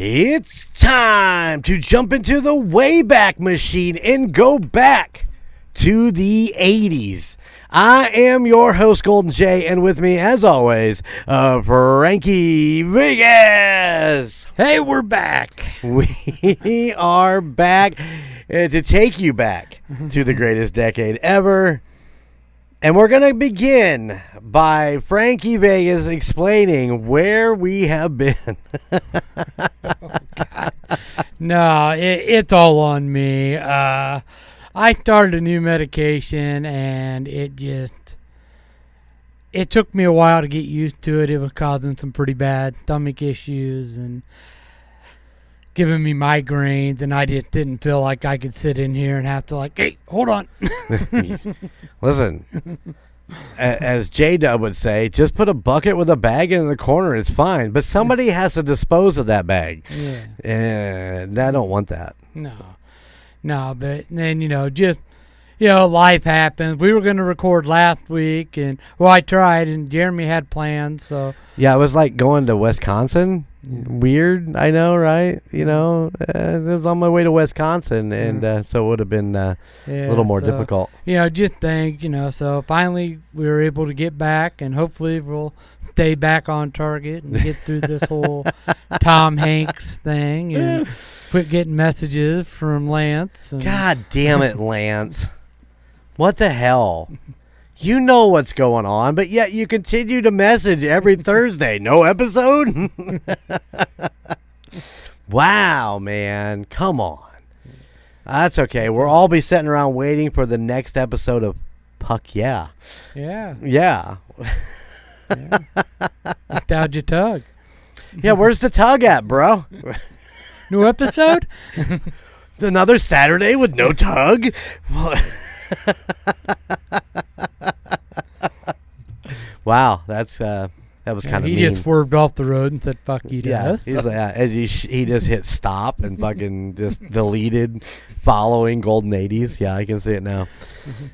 It's time to jump into the Wayback Machine and go back to the 80s. I am your host, Golden J, and with me, as always, Frankie Vegas. Hey, we're back. We are back to take you back to the greatest decade ever. And we're going to begin by Frankie Vegas explaining where we have been. No, it's all on me. I started a new medication, and it took me a while to get used to it. It was causing some pretty bad stomach issues and giving me migraines, and I just didn't feel like I could sit in here and have to hey, hold on. Listen, as J-Dub would say, just put a bucket with a bag in the corner. It's fine. But somebody has to dispose of that bag. Yeah. And I don't want that. No, but then, life happens. We were going to record last week, and, I tried, and Jeremy had plans, so. Yeah, it was like going to Wisconsin. Weird, I know, right? It was on my way to Wisconsin, and so it would have been a little more difficult. Just think, so finally we were able to get back, and hopefully we'll stay back on target and get through this whole Tom Hanks thing and quit getting messages from Lance. God damn it, Lance. What the hell? You know what's going on, but yet you continue to message every Thursday. No episode? Wow, man. Come on. That's okay. We'll all be sitting around waiting for the next episode of Puck Yeah. Yeah. Yeah. Nostalgia Tug. Yeah, where's the tug at, bro? New episode? Another Saturday with no tug? Wow, that was kind of mean. He just swerved off the road and said "fuck you" to us. He's as he just hit stop and fucking just deleted following Golden 80s. Yeah, I can see it now.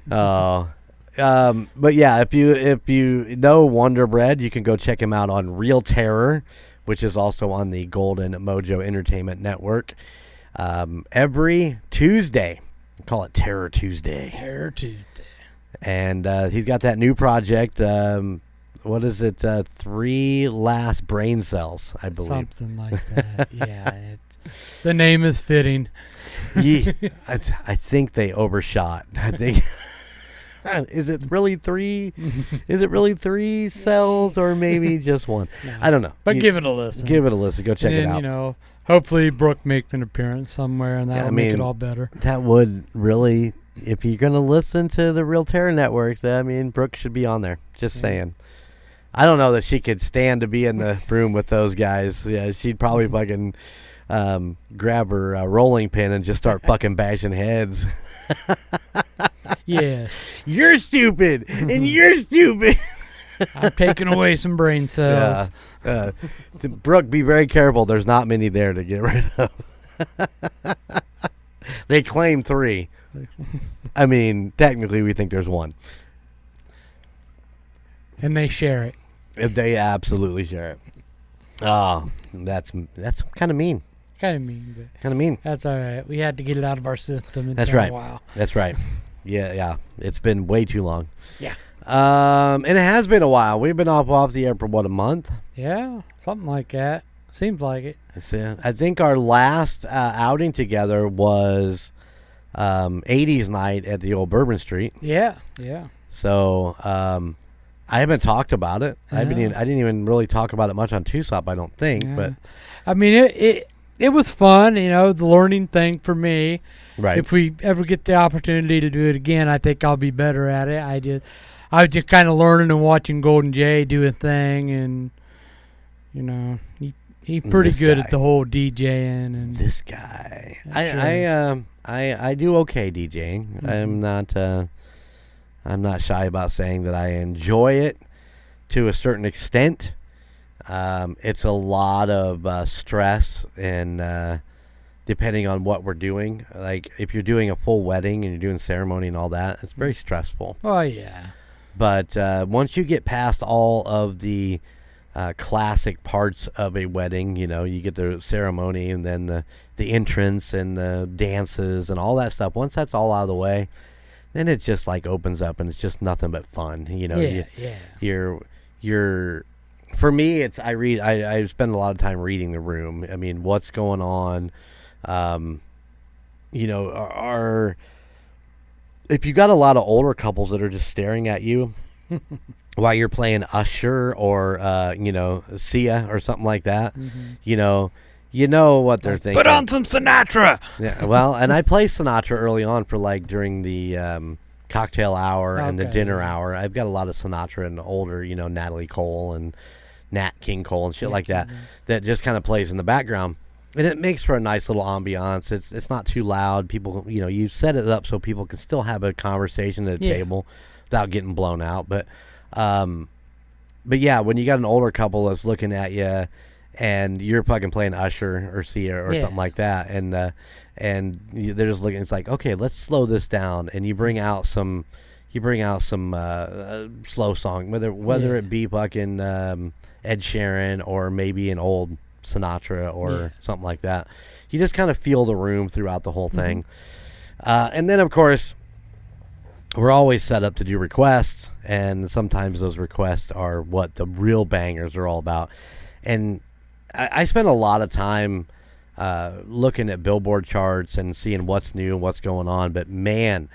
But yeah, if you know Wonder Bread, you can go check him out on Real Terror, which is also on the Golden Mojo Entertainment Network. Every Tuesday. Call it Terror Tuesday. Terror Tuesday. And he's got that new project. What is it? 3 Last Brain Cells, I believe. Something like that. Yeah. The name is fitting. Yeah, I think they overshot. I think. Is it really 3? Is it really 3 cells or maybe just 1? No. I don't know. But give it a listen. Give it a listen. Go check it out. Hopefully Brooke makes an appearance somewhere, and that'll make it all better. That would really, if you're going to listen to the Real Terror Network, Brooke should be on there. Just saying. I don't know that she could stand to be in the room with those guys. Yeah, she'd probably fucking grab her rolling pin and just start fucking bashing heads. Yeah. You're stupid, and you're stupid. I'm taking away some brain cells. Yeah. Brooke, be very careful. There's not many there to get rid of. They claim 3. Technically, we think there's 1. And they share it. They absolutely share it. Oh, that's kind of mean. Kind of mean, but kind of mean. That's all right. We had to get it out of our system. That's right. A while. That's right. Yeah. It's been way too long. Yeah. And it has been a while. We've been off the air for a month? Yeah, something like that. Seems like it. I think our last outing together was 80s night at the old Bourbon Street. Yeah. So I haven't talked about it. I didn't even really talk about it much on Two-Sop, I don't think. Yeah. But it was fun, the learning thing for me. Right. If we ever get the opportunity to do it again, I think I'll be better at it. I was just kind of learning and watching Golden J do a thing, and he's pretty good at the whole DJing. And this guy, I do okay DJing. Mm-hmm. I'm not shy about saying that I enjoy it to a certain extent. It's a lot of stress, and depending on what we're doing, like if you're doing a full wedding and you're doing ceremony and all that, it's very stressful. Oh yeah. But once you get past all of the classic parts of a wedding. You know, you get the ceremony and then the entrance and the dances and all that stuff. Once that's all out of the way, then it just like opens up and it's just nothing but fun. You know, you're for me, it's I spend a lot of time reading the room. I mean, what's going on? You know, if you got a lot of older couples that are just staring at you while you're playing Usher or you know, Sia or something like that, you know what they're thinking. Put on some Sinatra. Yeah, well, and I play Sinatra early on for like during the cocktail hour and the dinner hour. I've got a lot of Sinatra and older, you know, Natalie Cole and Nat King Cole and shit like that that just kind of plays in the background. And it makes for a nice little ambiance. It's not too loud. People, you know, you set it up so people can still have a conversation at a table without getting blown out. But yeah, when you got an older couple that's looking at you and you're fucking playing Usher or Sia or something like that, and they're just looking, it's like, okay, let's slow this down. And you bring out some slow song, whether it be fucking Ed Sheeran or maybe an old Sinatra or something like that. You just kind of feel the room throughout the whole thing. And then, of course, we're always set up to do requests, and sometimes those requests are what the real bangers are all about. And I spend a lot of time looking at Billboard charts and seeing what's new and what's going on. But, man,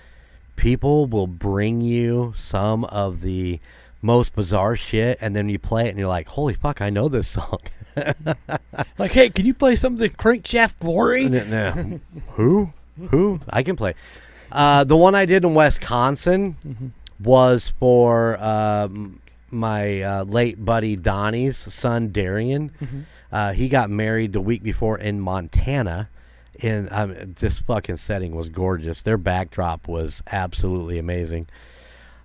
people will bring you some of the most bizarre shit, and then you play it, and you're like, holy fuck, I know this song. Like, hey, can you play something Crankshaft Glory? No. Who? I can play. The one I did in Wisconsin was for my late buddy Donnie's son, Darian. He got married the week before in Montana. And this fucking setting was gorgeous. Their backdrop was absolutely amazing.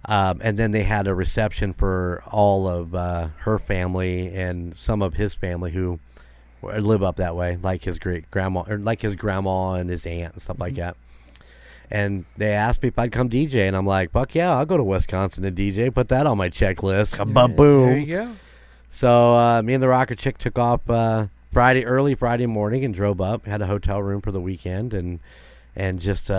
And then they had a reception for all of her family and some of his family who live up that way, like his grandma and his aunt and stuff like that. And they asked me if I'd come DJ, and I'm like, fuck yeah, I'll go to Wisconsin to DJ. Put that on my checklist. Ba-boom. There you go. So me and the rocker chick took off early Friday morning and drove up. Had a hotel room for the weekend and just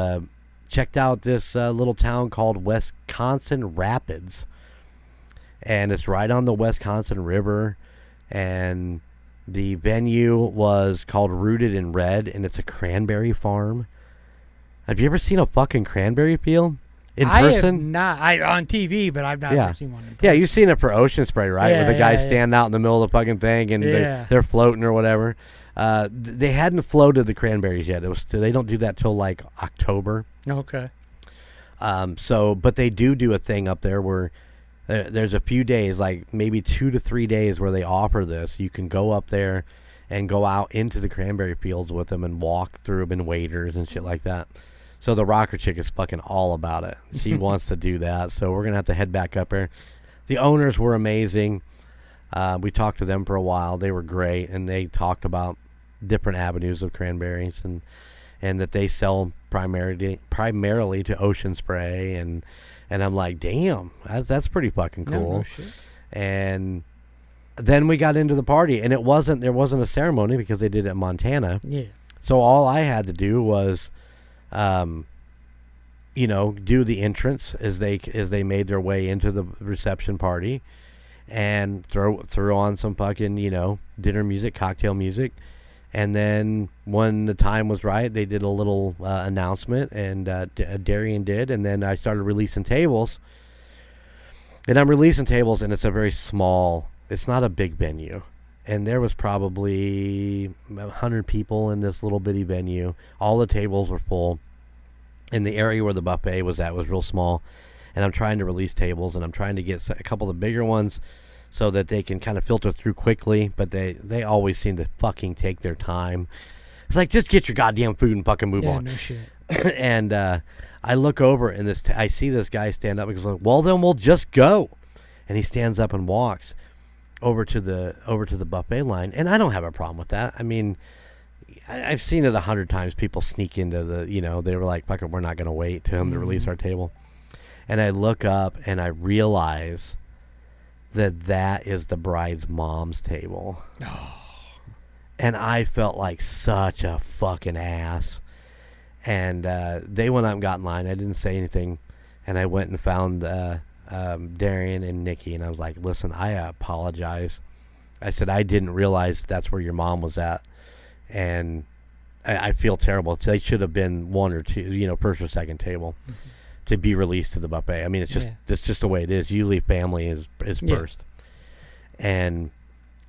checked out this little town called Wisconsin Rapids. And it's right on the Wisconsin River. And the venue was called Rooted in Red, and it's a cranberry farm. Have you ever seen a fucking cranberry field in person? I have not. On TV, but I've not ever seen one in person. Yeah, you've seen it for Ocean Spray, right? Where the guys stand out in the middle of the fucking thing and they're floating or whatever. They hadn't floated the cranberries yet. They don't do that till like October. Okay. But they do a thing up there where there's a few days, like maybe 2 to 3 days, where they offer this. You can go up there and go out into the cranberry fields with them and walk through them in waders and shit like that. So the rocker chick is fucking all about it. She wants to do that. So we're going to have to head back up there. The owners were amazing. We talked to them for a while. They were great. And they talked about different avenues of cranberries and that they sell primarily to Ocean Spray. And I'm like, damn, that's pretty fucking cool. No shit. And then we got into the party. And there wasn't a ceremony because they did it in Montana. Yeah. So all I had to do was... do the entrance as they made their way into the reception party, and throw on some fucking dinner music, cocktail music, and then when the time was right, they did a little announcement, and Darian did, and then I started releasing tables, and I'm releasing tables, and it's a very small. It's not a big venue. And there was probably 100 people in this little bitty venue. All the tables were full. And the area where the buffet was at was real small. And I'm trying to release tables, and I'm trying to get a couple of the bigger ones so that they can kind of filter through quickly. But they always seem to fucking take their time. It's like, just get your goddamn food and fucking move on. No shit. And I look over, and I see this guy stand up and goes, well, then we'll just go. And he stands up and walks over to the buffet line, and I don't have a problem with that. I mean, I've seen it 100 times. People sneak into they were like, fuck it, we're not going to wait to him to release our table. And I look up and I realize that is the bride's mom's table. And I felt like such a fucking ass. And they went out and got in line. I didn't say anything. And I went and found Darian and Nikki, and I was like, listen, I apologize. I said, I didn't realize that's where your mom was at. And I feel terrible. They should have been one or two, first or second table to be released to the buffet. I mean, it's just the way it is. Usually family is first. And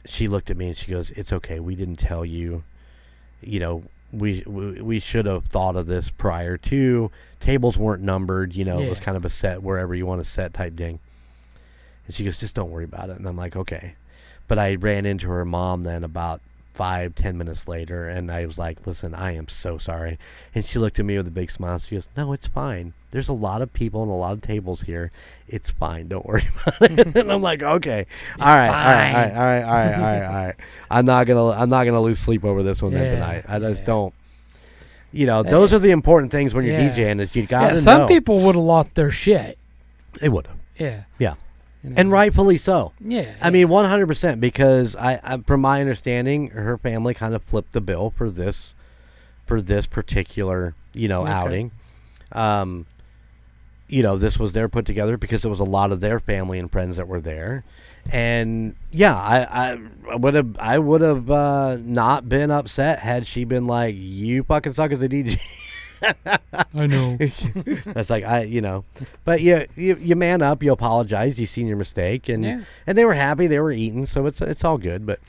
she looked at me and she goes, it's okay. We didn't tell you, we should have thought of this prior to. Tables weren't numbered, it was kind of a set wherever you want to set type thing. And she goes, just don't worry about it. And I'm like, okay. But I ran into her mom then about 5-10 minutes later, and I was like, listen, I am so sorry. And she looked at me with a big smile. She goes, no, it's fine. There's a lot of people and a lot of tables here. It's fine. Don't worry about it. And I'm like, okay. All right. I'm not gonna lose sleep over this one then tonight. I just don't. Those are the important things when you're DJing, is you gotta know. Some people would have lost their shit. They would have. Yeah. Yeah. And rightfully so. Yeah. I mean, 100%, because I, from my understanding, her family kind of flipped the bill for this particular, outing. This was their put together because it was a lot of their family and friends that were there. And I would have not been upset had she been like, you fucking suck as a DJ. I know. That's like, but you man up, you apologize, you seen your mistake, and they were happy, they were eating, so it's all good. But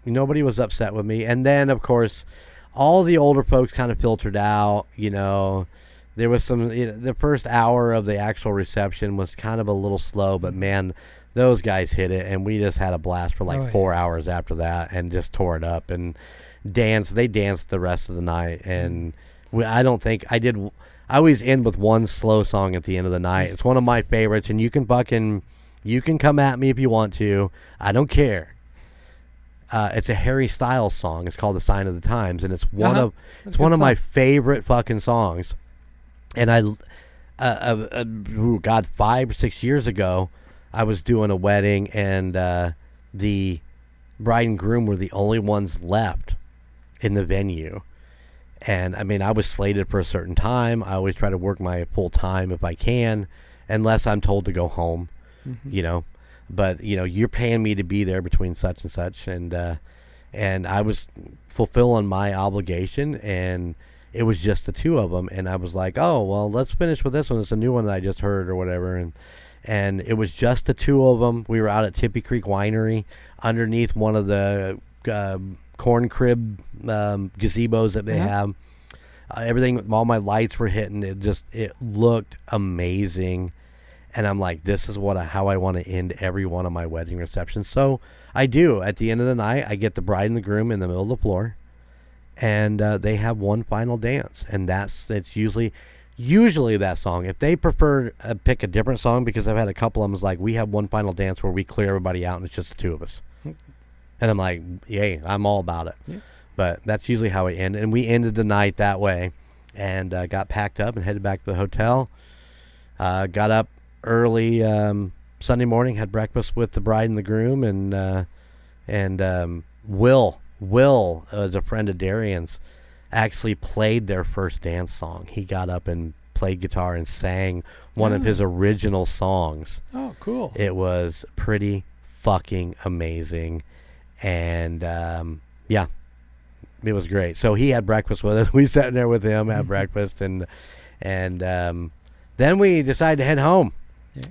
nobody was upset with me. And then of course all the older folks kind of filtered out. There was some, the first hour of the actual reception was kind of a little slow, but man, those guys hit it, and we just had a blast for 4 hours after that, and just tore it up and danced. They danced the rest of the night. And I always end with one slow song at the end of the night. It's one of my favorites, and you can come at me if you want to. I don't care. It's a Harry Styles song. It's called "The Sign of the Times," and it's one of my favorite fucking songs. And 5 or 6 years ago, I was doing a wedding, and the bride and groom were the only ones left in the venue. And I mean, I was slated for a certain time. I always try to work my full time if I can, unless I'm told to go home, But you're paying me to be there between such and such, and I was fulfilling my obligation, and it was just the two of them. And I was like, oh well, let's finish with this one. It's a new one that I just heard or whatever, and it was just the two of them. We were out at Tippy Creek Winery underneath one of the corn crib gazebos that they have. Everything, all my lights were hitting. It looked amazing. And I'm like, this is how I want to end every one of my wedding receptions. So I do. At the end of the night, I get the bride and the groom in the middle of the floor, and they have one final dance. And it's usually that song. If they prefer pick a different song, because I've had a couple of them, like, we have one final dance where we clear everybody out and it's just the two of us. And I'm like, yay, I'm all about it. Yeah. But that's usually how we end. And we ended the night that way, and got packed up and headed back to the hotel. Got up early Sunday morning, had breakfast with the bride and the groom, and Will, as a friend of Darian's, actually played their first dance song. He got up and played guitar and sang one of his original songs. Oh, cool. It was pretty fucking amazing. And it was great. So he had breakfast with us. We sat in there with him, had breakfast, and then we decided to head home. Yeah.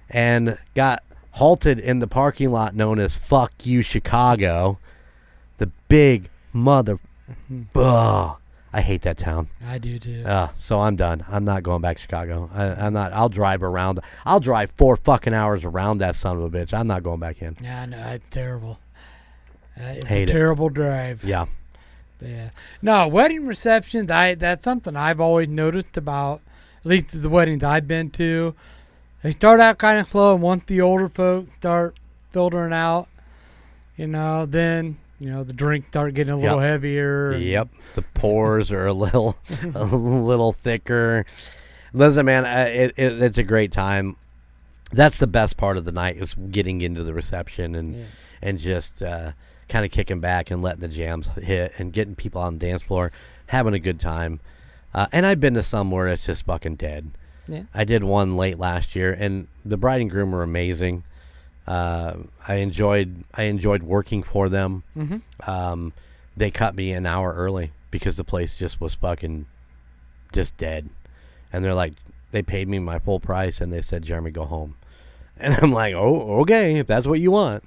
And got halted in the parking lot known as Fuck You Chicago. The big mother... I hate that town. I do too. So I'm done. I'm not going back to Chicago. I'm not. I'll drive around. I'll drive 4 fucking hours around that son of a bitch. I'm not going back in. Yeah, no, it's terrible. It's hate a terrible drive. Yeah. Yeah. No, wedding receptions, that's something I've always noticed about, at least the weddings I've been to. They start out kind of slow, and once the older folks start filtering out, then, the drinks start getting a little heavier. Yep. The pours are a little thicker. Listen, man, it's a great time. that's the best part of the night, is getting into the reception and just kind of kicking back and letting the jams hit and getting people on the dance floor, having a good time. And I've been to some where it's just fucking dead. Yeah. I did one late last year, and the bride and groom were amazing. I enjoyed working for them. Mm-hmm. They cut me an hour early because the place just was fucking just dead. And they're like, they paid me my full price, and they said, Jeremy, go home. And I'm like, oh, okay, if that's what you want.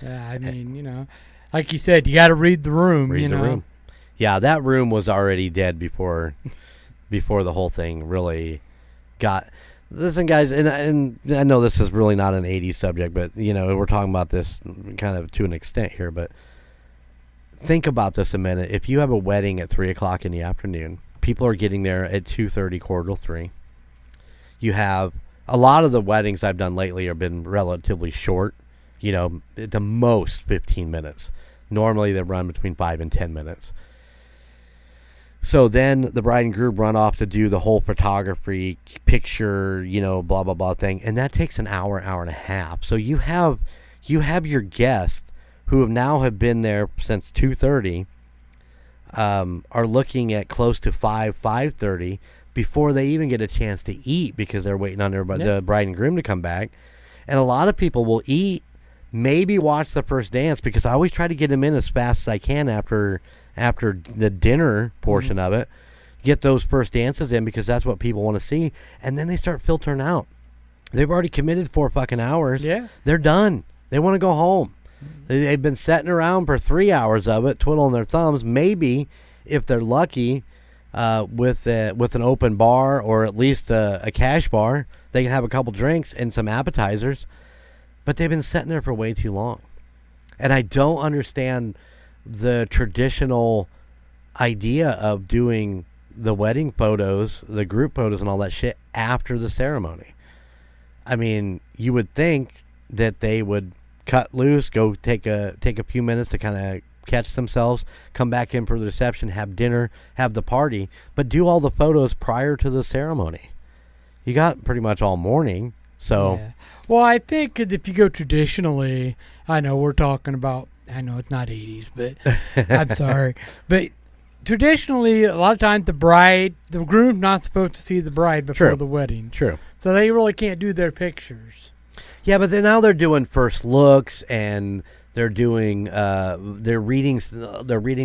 Yeah, I mean, like you said, you got to read the room. Read the room. Yeah, that room was already dead before the whole thing really got. Listen, guys, and I know this is really not an 80s subject, but, we're talking about this kind of to an extent here, but think about this a minute. If you have a wedding at 3 o'clock in the afternoon, people are getting there at 2:30, 2:45. You have a lot of the weddings I've done lately have been relatively short, at the most 15 minutes. Normally they run between 5 and 10 minutes. So then the bride and groom run off to do the whole photography, picture, blah, blah, blah thing. And that takes an hour, hour and a half. So you have your guests who have been there since 2:30, are looking at close to 5:30 before they even get a chance to eat, because they're waiting on the bride and groom to come back. And a lot of people will eat, maybe watch the first dance, because I always try to get them in as fast as I can after the dinner portion of it. Get those first dances in, because that's what people want to see. And then they start filtering out. They've already committed 4 fucking hours. Yeah. They're done. They want to go home. They've been sitting around for 3 hours of it, twiddling their thumbs. Maybe, if they're lucky, with an open bar, or at least a cash bar, they can have a couple drinks and some appetizers. But they've been sitting there for way too long. And I don't understand the traditional idea of doing the wedding photos, the group photos and all that shit after the ceremony. I mean, you would think that they would cut loose, go take a few minutes to kind of catch themselves, come back in for the reception, have dinner, have the party, but do all the photos prior to the ceremony. You got pretty much all morning. So, yeah. Well, I think if you go traditionally, I know it's not 80s, but I'm sorry. But traditionally, a lot of times the groom's not supposed to see the bride before the wedding. True. So they really can't do their pictures. Yeah, but now they're doing first looks, and they're doing they're reading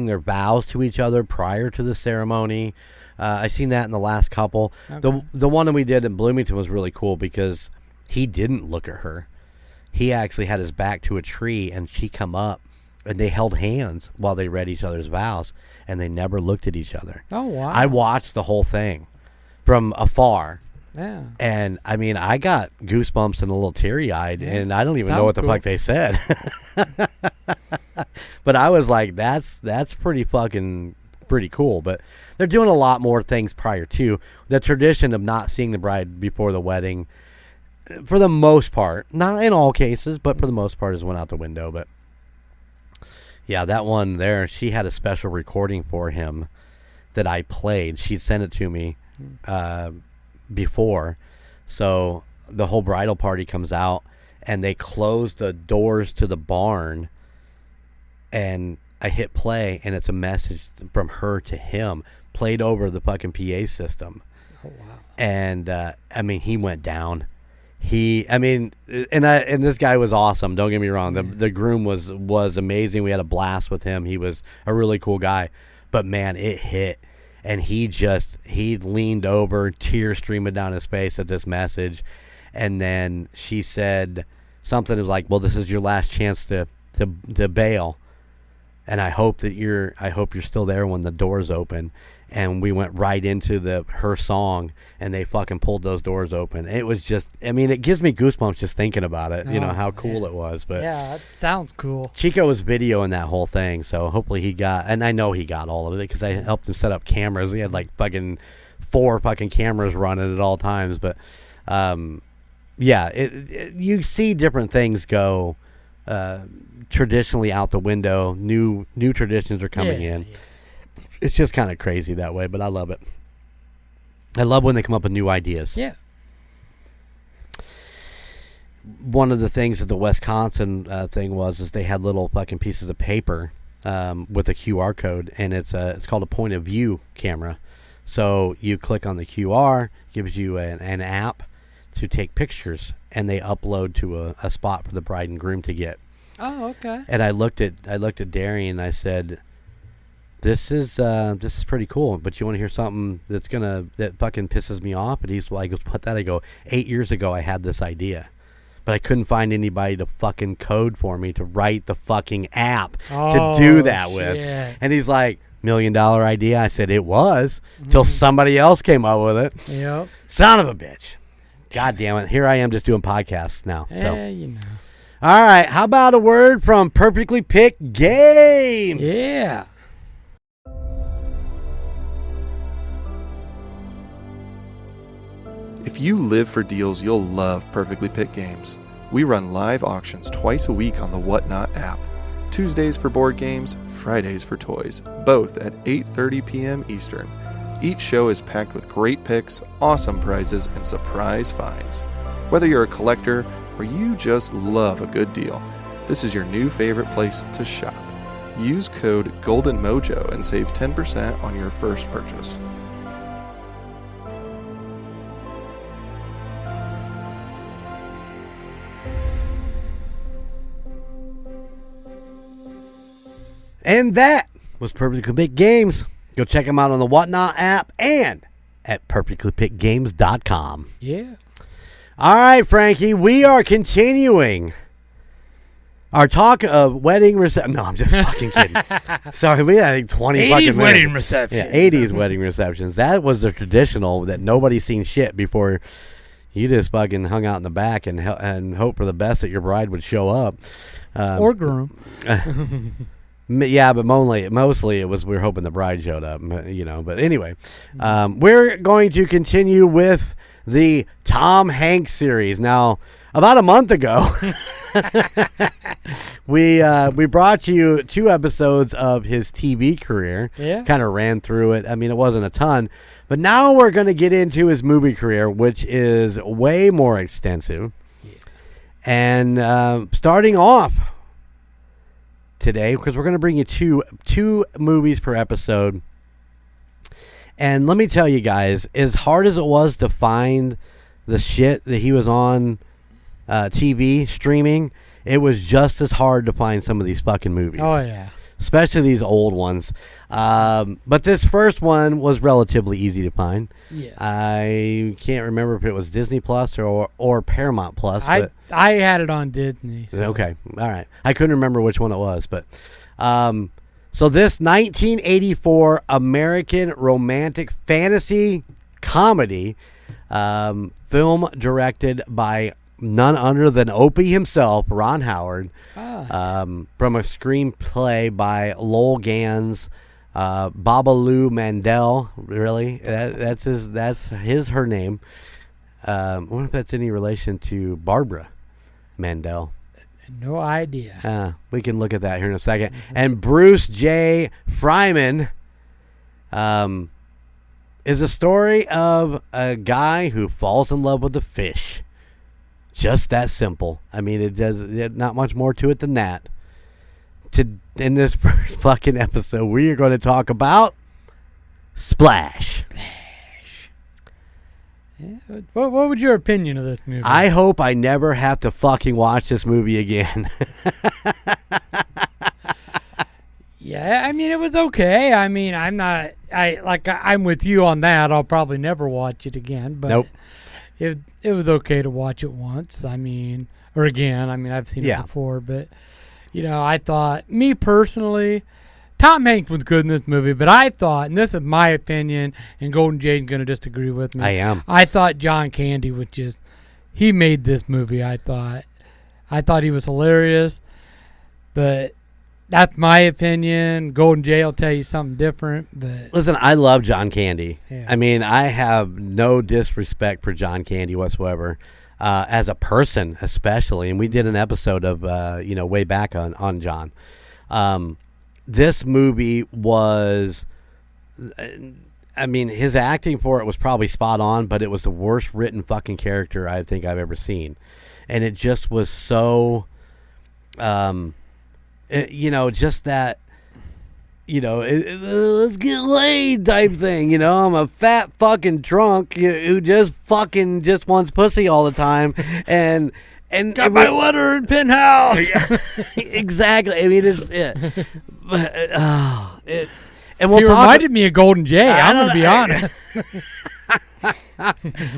their vows to each other prior to the ceremony. I seen that in the last couple. Okay. The one that we did in Bloomington was really cool, because he didn't look at her. He actually had his back to a tree, and she come up, and they held hands while they read each other's vows, and they never looked at each other. Oh, wow. I watched the whole thing from afar. Yeah. And, I mean, I got goosebumps and a little teary-eyed, and I don't even know what the fuck they said. But I was like, that's pretty cool. But they're doing a lot more things prior to. The tradition of not seeing the bride before the wedding, for the most part, not in all cases, but for the most part, has went out the window. But yeah, that one there, she had a special recording for him that I played. She'd sent it to me before. So the whole bridal party comes out, and they close the doors to the barn, and I hit play, and it's a message from her to him, played over the fucking PA system. Oh, wow. And, I mean, he went down. And this guy was awesome. Don't get me wrong. The groom was amazing. We had a blast with him. He was a really cool guy. But, man, it hit. And he leaned over, tears streaming down his face at this message. And then she said something like, well, this is your last chance to bail. And I hope you're still there when the doors open. And we went right into her song, and they fucking pulled those doors open. It was just, I mean, it gives me goosebumps just thinking about it. How cool it was. But yeah, that sounds cool. Chico was videoing that whole thing, so hopefully he got, and I know he got all of it, because I helped him set up cameras. He had like fucking 4 fucking cameras running at all times. But yeah, you see different things go traditionally out the window. New traditions are coming in. Yeah. It's just kind of crazy that way, but I love it. I love when they come up with new ideas. Yeah. one of the things that the Wisconsin thing is they had little fucking pieces of paper with a QR code, and it's called a point of view camera. So you click on the QR, gives you an app to take pictures, and they upload to a spot for the bride and groom to get. Oh, okay. And I looked at Darian, and I said, This is pretty cool, but you want to hear something that fucking pisses me off? And he's like, "What that?" I go, 8 years ago I had this idea, but I couldn't find anybody to fucking code for me to write the fucking app to do that with. And he's like, $1 million idea. I said it was until somebody else came up with it. Yep. Son of a bitch. God damn it. Here I am just doing podcasts now. So. You know. All right. How about a word from Perfectly Picked Games? Yeah. If you live for deals, you'll love Perfectly Picked Games. We run live auctions twice a week on the Whatnot app. Tuesdays for board games, Fridays for toys, both at 8:30 p.m. Eastern. Each show is packed with great picks, awesome prizes, and surprise finds. Whether you're a collector or you just love a good deal, this is your new favorite place to shop. Use code Golden Mojo and save 10% on your first purchase. And that was Perfectly Picked Games. Go check them out on the Whatnot app and at perfectlypickedgames.com. Yeah. All right, Frankie, we are continuing our talk of wedding reception. No, I'm just fucking kidding. Sorry, we had like 20 fucking minutes. Wedding receptions. Yeah, 80s wedding receptions. That was the traditional that nobody's seen shit before. You just fucking hung out in the back and hope for the best that your bride would show up. Or groom. Yeah, but mostly it was we were hoping the bride showed up, you know. But anyway, we're going to continue with the Tom Hanks series. Now, about a month ago, we brought you 2 episodes of his TV career. Yeah. Kind of ran through it. I mean, it wasn't a ton. But now we're going to get into his movie career, which is way more extensive. Yeah. And starting off today, because we're going to bring you two movies per episode. And let me tell you guys, as hard as it was to find the shit that he was on TV streaming, it was just as hard to find some of these fucking movies. Oh, yeah. Especially these old ones. But this first one was relatively easy to find. Yeah. I can't remember if it was Disney Plus or Paramount Plus. I had it on Disney. So. Okay. All right. I couldn't remember which one it was. But so this 1984 American romantic fantasy comedy film directed by none other than Opie himself, Ron Howard, from a screenplay by Lowell Gans, Babaloo Mandel. Really, that's her name. I wonder if that's any relation to Barbara Mandel. No idea. We can look at that here in a second. And Bruce J. Fryman is a story of a guy who falls in love with a fish. Just that simple. I mean, not much more to it than that. In this first fucking episode, we are going to talk about Splash. Yeah. What was your opinion of this movie? I hope I never have to fucking watch this movie again. Yeah, I mean, it was okay. I mean, I'm with you on that. I'll probably never watch it again. But nope. It was okay to watch it once. I mean, or again. I mean, I've seen it before, but I thought, me personally, Tom Hanks was good in this movie, but I thought, and this is my opinion, and Golden J is going to disagree with me. I am. I thought John Candy he made this movie. I thought he was hilarious, but that's my opinion. Golden J will tell you something different. But listen, I love John Candy. Yeah. I mean, I have no disrespect for John Candy whatsoever, as a person especially. And we did an episode of, way back on John. This movie was, I mean, his acting for it was probably spot on, but it was the worst written fucking character I think I've ever seen. and it just was so, just that, let's get laid type thing. I'm a fat fucking drunk who just wants pussy all the time, and got my letter in penthouse. Exactly. I mean, and we'll he reminded me of Golden J. I'm going to be honest.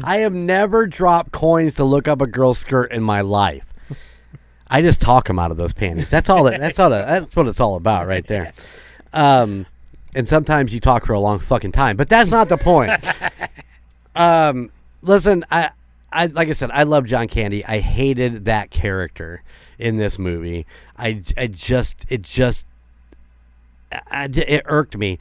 I have never dropped coins to look up a girl's skirt in my life. I just talk them out of those panties. That's what it's all about right there. And sometimes you talk for a long fucking time, but that's not the point. Listen, I like I said, I love John Candy. I hated that character in this movie. It irked me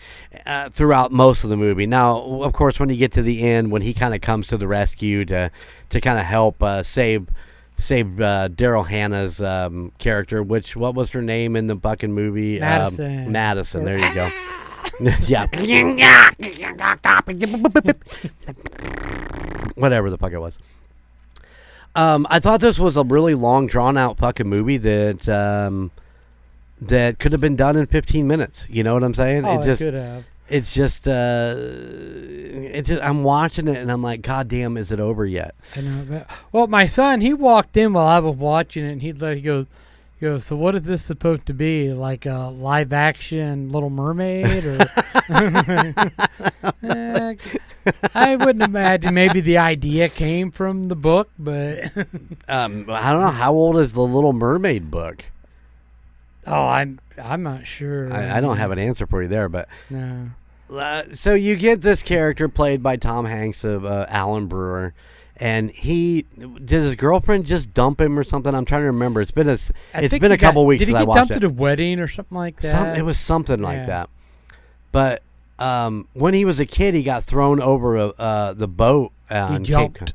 throughout most of the movie. Now, of course, when you get to the end, when he kind of comes to the rescue to kind of help save Daryl Hannah's character, what was her name in the fucking movie? Madison. Madison. There you go. Yeah. Whatever the fuck it was. I thought this was a really long, drawn-out fucking movie that could have been done in 15 minutes. You know what I'm saying? Oh, it could have. It's just, I'm watching it and I'm like, God damn, is it over yet? I know. Well, my son, he walked in while I was watching it, and he goes, so what is this supposed to be? Like a live action Little Mermaid? Or I wouldn't imagine. Maybe the idea came from the book, but I don't know. How old is the Little Mermaid book? Oh, I'm not sure. I don't have an answer for you there, but no. So you get this character played by Tom Hanks of Alan Brewer, and did his girlfriend just dump him or something? I'm trying to remember. It's been a couple weeks since I watched it. Did he get dumped at a wedding or something like that? It was something like that. But when he was a kid, he got thrown over the boat. He jumped.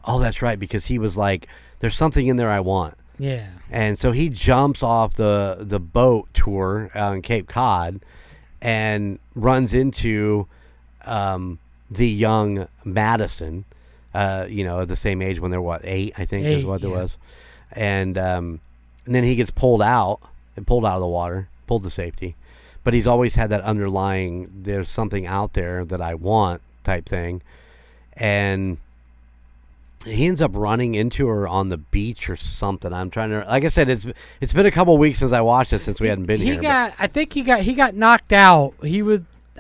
Oh, that's right, because he was like, "There's something in there I want." Yeah. And so he jumps off the boat tour on Cape Cod and runs into the young Madison, at the same age when they're, 8, I think is what it was. And then he gets pulled out of the water, pulled to safety. But he's always had that underlying, there's something out there that I want type thing. And he ends up running into her on the beach or something. I'm trying to, like I said, it's been a couple weeks since I watched it, since we hadn't been here. I think he got knocked out.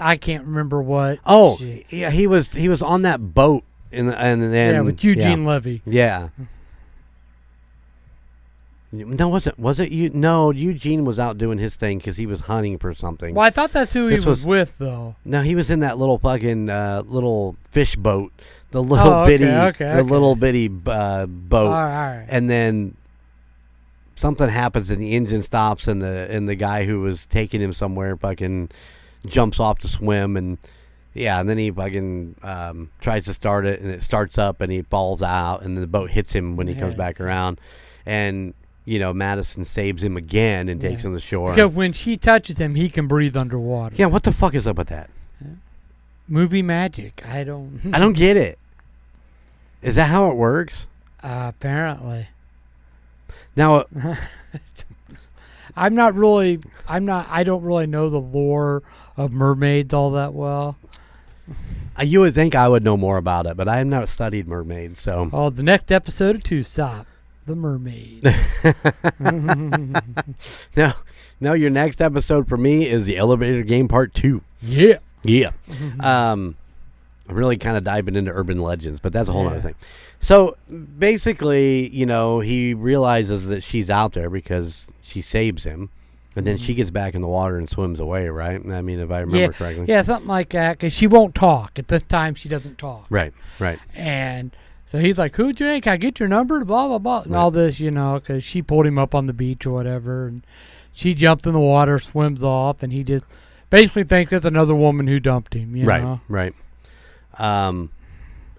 I can't remember what. Oh, yeah, he was on that boat with Eugene Levy. Yeah. No, was it you? No, Eugene was out doing his thing because he was hunting for something. Well, I thought that's who he was with, though. No, he was in that little fucking little fish boat. The little bitty boat, all right. And then something happens, and the engine stops, and the guy who was taking him somewhere fucking jumps off to swim, and then he fucking tries to start it, and it starts up, and he falls out, and the boat hits him when he comes back around, and Madison saves him again and takes him to the shore. Because when she touches him, he can breathe underwater. Yeah, what the fuck is up with that? Movie magic. I don't get it. Is that how it works? Apparently. Now, I don't really know the lore of mermaids all that well. You would think I would know more about it, but I have not studied mermaids, so. Oh, the next episode of Tucson, the mermaids. No, your next episode for me is the Elevator Game Part 2. Yeah. Yeah. I'm really kind of diving into urban legends, but that's a whole other thing. So basically, he realizes that she's out there because she saves him, and then she gets back in the water and swims away, right? I mean, if I remember correctly. Yeah, something like that, because she won't talk. At this time, she doesn't talk. Right. And so he's like, who'd you name? Can I get your number? Blah, blah, blah. And all this, because she pulled him up on the beach or whatever, and she jumped in the water, swims off, and he just basically thinks it's another woman who dumped him, Right.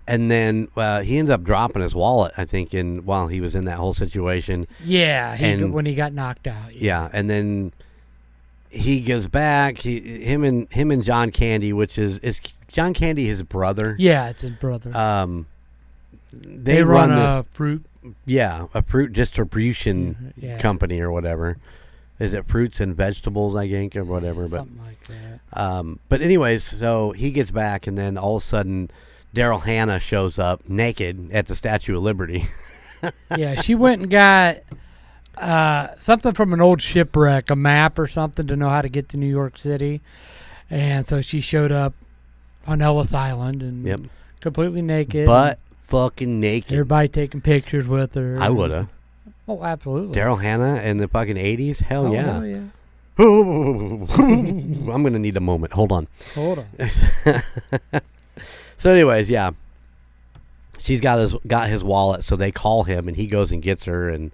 And then he ended up dropping his wallet, I think, while he was in that whole situation. Yeah, when he got knocked out. Yeah, and then he goes back. Him and John Candy, which is John Candy his brother? Yeah, it's his brother. They run a fruit a fruit distribution company or whatever. Is it fruits and vegetables, I think, or whatever? Something like that. But anyways, so he gets back, and then all of a sudden, Daryl Hannah shows up naked at the Statue of Liberty. Yeah, she went and got something from an old shipwreck, a map or something to know how to get to New York City. And so she showed up on Ellis Island and completely naked. Butt fucking naked. Everybody taking pictures with her. I would have. Oh, absolutely. Daryl Hannah in the fucking 80s? Hell yeah. Hell yeah. I'm going to need a moment. Hold on. So anyways, yeah. She's got his wallet, so they call him, and he goes and gets her, and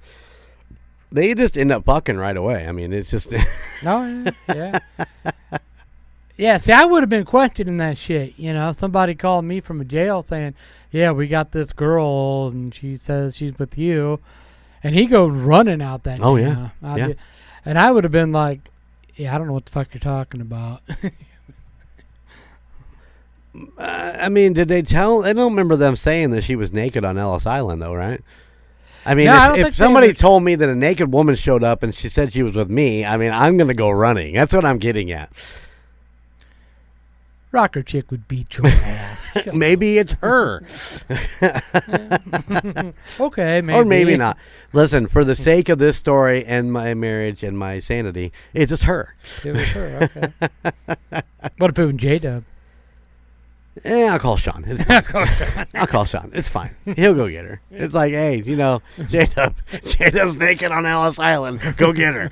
they just end up fucking right away. I mean, it's just... Yeah. Yeah, see, I would have been questioning that shit. You know, somebody called me from a jail saying, yeah, we got this girl, and she says she's with you. And he goes running out that Oh, day, yeah. huh? And I would have been like, yeah, I don't know what the fuck you're talking about. I mean, did they tell... I don't remember them saying that she was naked on Ellis Island, though, right? I mean, if somebody told me that a naked woman showed up and she said she was with me, I mean, I'm going to go running. That's what I'm getting at. Rocker chick would beat your ass. Maybe it's her. Okay, maybe. Or maybe not. Listen, for the sake of this story and my marriage and my sanity, it's just her. It was her, okay. What if it was J-Dub? I'll call Sean. It's fine. I'll call Sean. It's fine. He'll go get her. It's like, hey, you know, J-Dub's naked on Ellis Island. Go get her.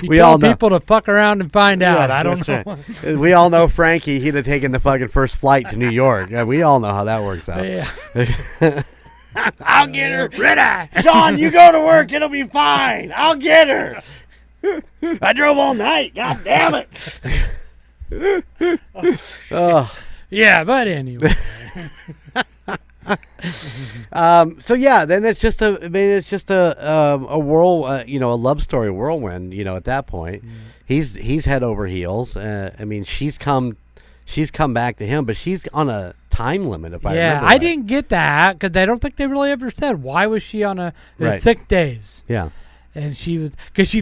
We all know people to fuck around and find out. Yeah, I don't know. Right. We all know Frankie. He'd have taken the fucking first flight to New York. We all know how that works out. Yeah. I'll get her. Red Eye. Sean, you go to work. It'll be fine. I'll get her. I drove all night. God damn it. Oh. Yeah, but anyway. So yeah, then it's just a whirl, you know, a love story whirlwind. You know, at that point, he's head over heels. I mean, she's come back to him, but she's on a time limit. If I remember right. I didn't get that because I don't think they really ever said why was she on right. 6 days. Yeah. And she was, because she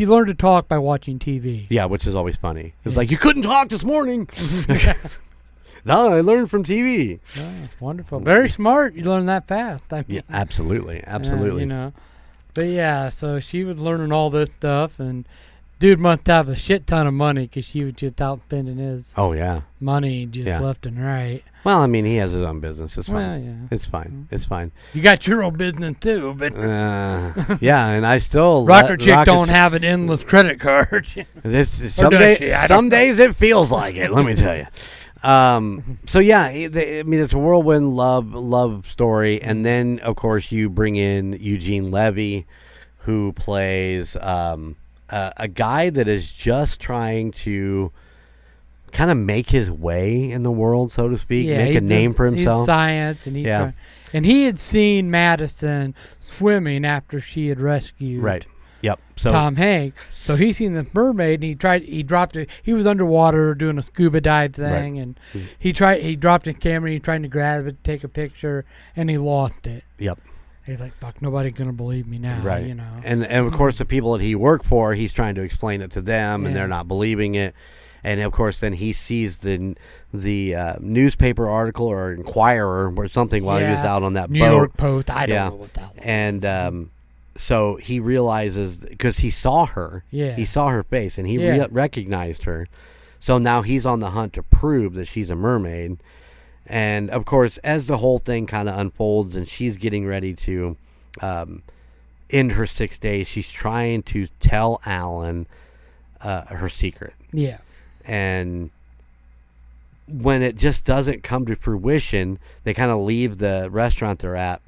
learned to talk by watching TV. Yeah, which is always funny. It's like, you couldn't talk this morning. No, I learned from TV. Oh, wonderful. Very smart. You learn that fast. I mean, yeah, absolutely. Absolutely. You know. But yeah, so she was learning all this stuff, and dude must have a shit ton of money because she was just out spending his money just left and right. Well, I mean, he has his own business. It's fine. Well, yeah. It's fine. It's fine. You got your own business too, but yeah, and I still Rocker Chick don't have an endless credit card. Some days it feels like it. Let me tell you. So yeah, I mean, it's a whirlwind love story, and then of course you bring in Eugene Levy, who plays a guy that is just trying to kind of make his way in the world, so to speak, make a name for himself. He's science, and and he had seen Madison swimming after she had rescued. Right. Yep. So Tom Hanks. So he seen the mermaid, and he dropped it. He was underwater doing a scuba dive thing, and he dropped his camera. He tried to grab it, take a picture, and he lost it. Yep. He's like, "Fuck, nobody's gonna believe me now." Right. You know. And of course, the people that he worked for, he's trying to explain it to them, and they're not believing it. And of course, then he sees the newspaper article or Inquirer or something while he was out on that New boat. York Post. I don't know what that was. And so he realizes, because he saw her, he saw her face, and he recognized her. So now he's on the hunt to prove that she's a mermaid. And of course, as the whole thing kind of unfolds, and she's getting ready to end her 6 days, she's trying to tell Alan her secret. Yeah. And when it just doesn't come to fruition, they kind of leave the restaurant they're at,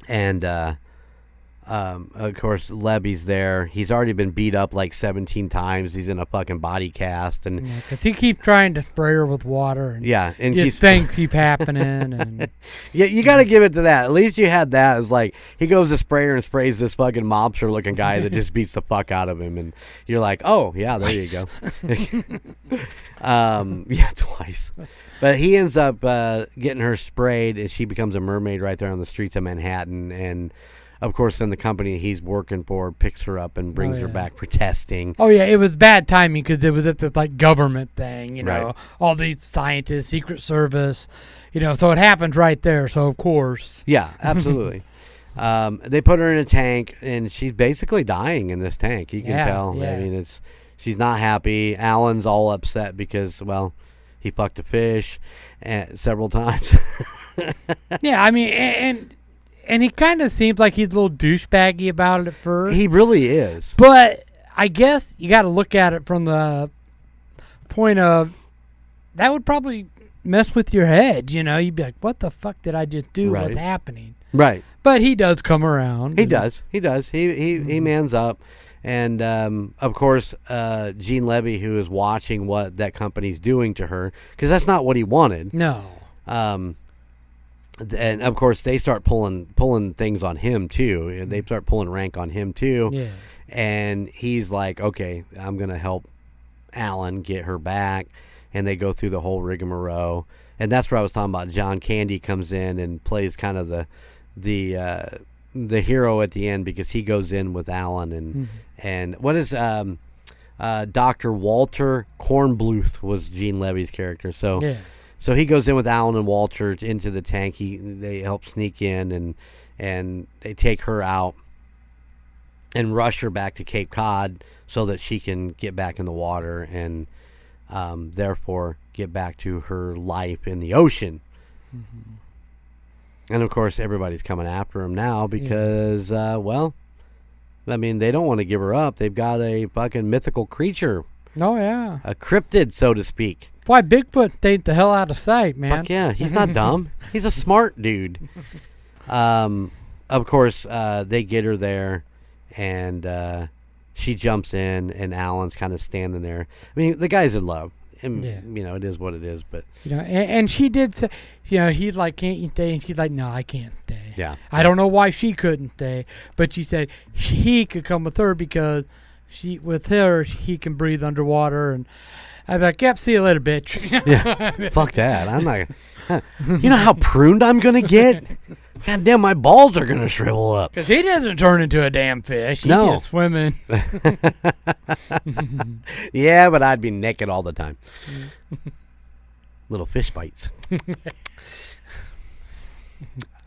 and Of course, Levy's there. He's already been beat up like 17 times. He's in a fucking body cast, and because he keeps trying to spray her with water, and and just things keep happening. And yeah, you got to give it to that. At least you had that. It's like he goes to spray her and sprays this fucking mobster looking guy that just beats the fuck out of him, and you're like, oh yeah, there you go. Yeah, twice. But he ends up getting her sprayed, and she becomes a mermaid right there on the streets of Manhattan, and of course, then the company he's working for picks her up and brings her back for testing. Oh, yeah, it was bad timing because it was at the government thing, you know, right. All these scientists, Secret Service, so it happened right there, so of course. Yeah, absolutely. They put her in a tank, and she's basically dying in this tank. You can tell. Yeah. I mean, she's not happy. Alan's all upset because, well, he fucked a fish several times. Yeah, I mean, and he kind of seems like he's a little douchebaggy about it at first. He really is. But I guess you got to look at it from the point of that would probably mess with your head. You'd be like, what the fuck did I just do? Right. What's happening? Right. But he does come around. He does. He mans up. And, of course, Gene Levy, who is watching what that company's doing to her, because that's not what he wanted. No. And of course they start pulling things on him too. They start pulling rank on him too. Yeah. And he's like, okay, I'm gonna help Alan get her back. And they go through the whole rigmarole. And that's where I was talking about. John Candy comes in and plays kind of the hero at the end, because he goes in with Alan and what is Dr. Walter Kornbluth was Gene Levy's character. So. Yeah. So he goes in with Alan and Walter into the tank. They help sneak in, and they take her out and rush her back to Cape Cod so that she can get back in the water and therefore get back to her life in the ocean. Mm-hmm. And, of course, everybody's coming after him now because, well, I mean, they don't want to give her up. They've got a fucking mythical creature. Oh, yeah. A cryptid, so to speak. Why, Bigfoot stayed the hell out of sight, man. Fuck yeah, he's not dumb. He's a smart dude. Of course, they get her there, and she jumps in, and Alan's kind of standing there. I mean, the guy's in love. And, it is what it is, but... and she did say, he's like, can't you stay? And she's like, no, I can't stay. Yeah. I don't know why she couldn't stay, but she said he could come with her because with her, he can breathe underwater, and... I'd be like, yep, see you later, bitch. Yeah, fuck that. I'm not. You know how pruned I'm gonna get? God damn, my balls are gonna shrivel up. Because he doesn't turn into a damn fish. He's just swimming. Yeah, but I'd be naked all the time. Little fish bites.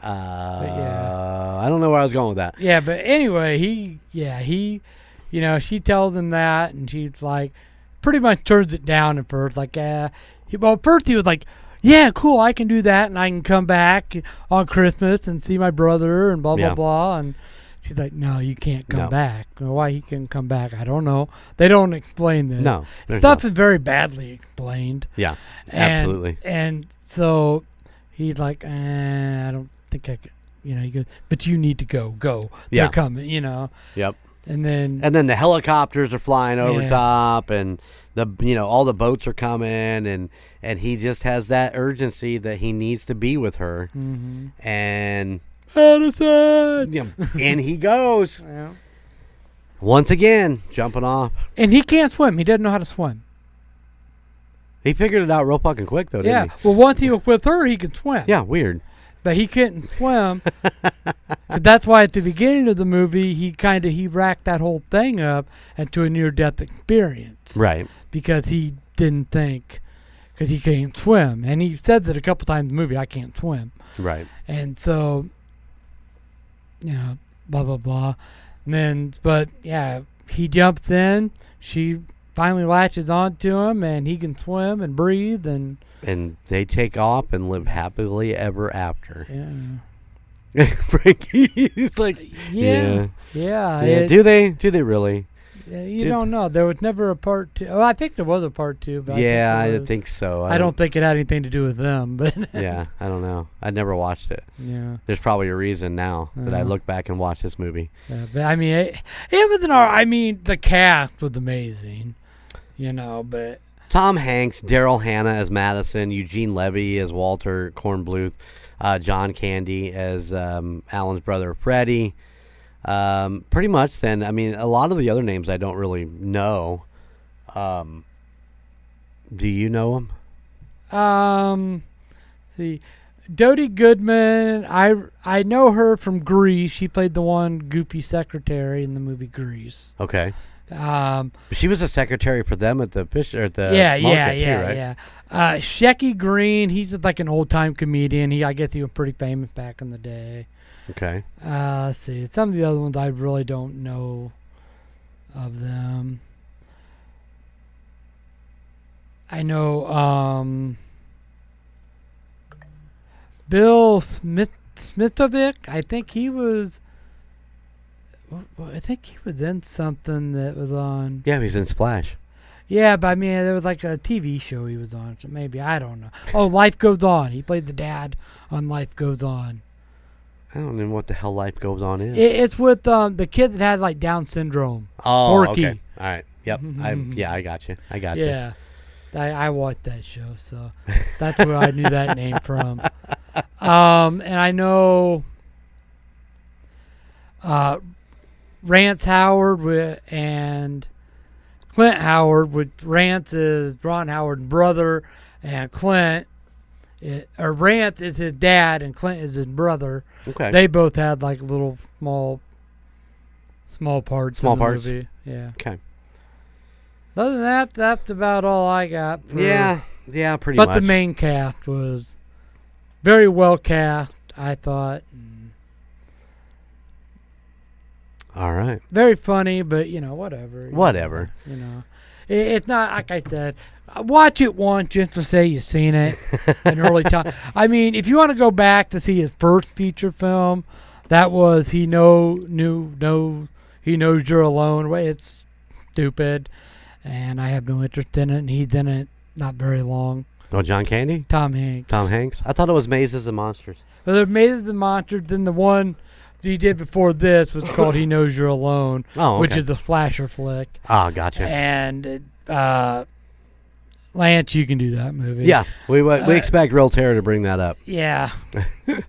I don't know where I was going with that. Yeah, but anyway, he, she tells him that, and she's like, pretty much turns it down at first. Like, at first he was like, yeah, cool, I can do that, and I can come back on Christmas and see my brother and blah, blah, blah. And she's like, no, you can't come back. Well, why he can come back, I don't know. They don't explain this. No. Stuff is very badly explained. Yeah, absolutely. And so he's like, I don't think I can. He goes, but you need to go. They're coming, Yep. And then the helicopters are flying over top, and all the boats are coming, and he just has that urgency that he needs to be with her, and Addison, and he goes once again jumping off, and he can't swim. He doesn't know how to swim. He figured it out real fucking quick though, didn't he? Well, once he was with her, he could swim. Yeah, weird. But he couldn't swim. That's why at the beginning of the movie, he racked that whole thing up into a near-death experience. Right. Because he didn't think, because he can't swim. And he says it a couple times in the movie, I can't swim. Right. And so, blah, blah, blah. And then, he jumps in. She finally latches onto him, and he can swim and breathe, and they take off and live happily ever after. Yeah. Frankie, he's like, yeah. Do they really? Yeah, you don't know. There was never a part 2. Oh, I think there was a part 2. But I think so. I don't think it had anything to do with them. But yeah, I don't know. I never watched it. Yeah. There's probably a reason now that I look back and watch this movie. Yeah, but I mean, it was I mean, the cast was amazing. But Tom Hanks, Daryl Hannah as Madison, Eugene Levy as Walter Kornbluth, John Candy as Alan's brother Freddie. Pretty much then, I mean, a lot of the other names I don't really know. Do you know them? See, Dodie Goodman, I know her from Grease. She played the one goofy secretary in the movie Grease. Okay. She was a secretary for them at the market too, right? Yeah. Shecky Green, he's like an old time comedian. I guess he was pretty famous back in the day. Okay. Let's see. Some of the other ones I really don't know of them. I know Bill Smitovic. I think he was in something that was on. Yeah, he's in Splash. Yeah, but I mean, there was like a TV show he was on, so maybe, I don't know. Oh, Life Goes On. He played the dad on Life Goes On. I don't know what the hell Life Goes On is. It's with the kid that has like Down syndrome. Oh, Porky. okay. All right. Yep. I got you. Yeah. I watched that show, so that's where I knew that name from. And I know Rance Howard and Clint Howard. With Rance is Ron Howard's brother, and Rance is his dad, and Clint is his brother. Okay. They both had like little small parts. In the movie. Yeah. Okay. Other than that, that's about all I got. Yeah, pretty much. But the main cast was very well cast, I thought. All right. Very funny, but, whatever. Whatever. It's not, like I said, watch it once just to say you've seen it in early time. I mean, if you want to go back to see his first feature film, that was He Knows You're Alone. It's stupid. And I have no interest in it, and he's in it not very long. Oh, John Candy? Tom Hanks. I thought it was Mazes and Monsters. Well, there's Mazes and Monsters, then the one he did before this was called He Knows You're Alone, which is a slasher flick. Oh, gotcha. And Lance, you can do that movie. Yeah, we expect Real Terror to bring that up. Yeah,